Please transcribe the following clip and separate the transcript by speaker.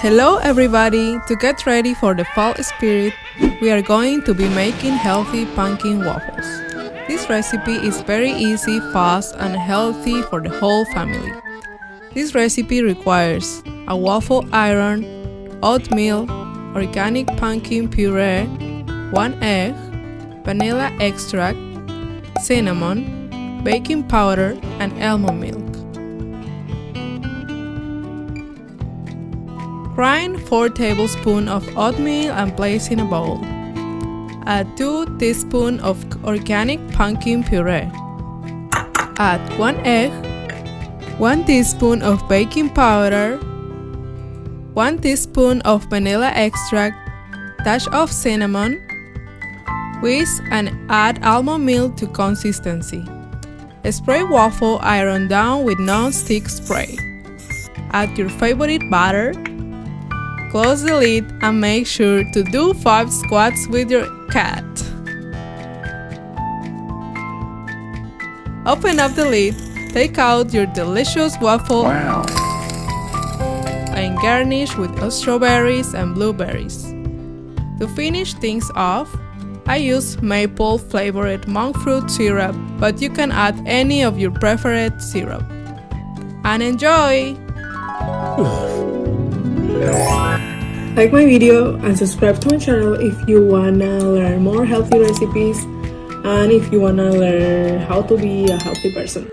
Speaker 1: Hello everybody! To get ready for the fall spirit, we are going to be making healthy pumpkin waffles. This recipe is very easy, fast and healthy for the whole family. This recipe requires a waffle iron, oatmeal, organic pumpkin puree, 1 egg, vanilla extract, cinnamon, baking powder and almond milk. Grind 4 tablespoons of oatmeal and place in a bowl. Add 2 teaspoons of organic pumpkin puree. Add 1 egg, 1 teaspoon of baking powder, 1 teaspoon of vanilla extract, dash of cinnamon, whisk and add almond milk to consistency. Spray waffle iron down with non-stick spray. Add your favorite butter. Close the lid and make sure to do 5 squats with your cat. Open up the lid, take out your delicious waffle and garnish with strawberries and blueberries. To finish things off, I use maple flavored monk fruit syrup, but you can add any of your preferred syrup. And enjoy!
Speaker 2: Like my video and subscribe to my channel if you wanna learn more healthy recipes and if you wanna learn how to be a healthy person.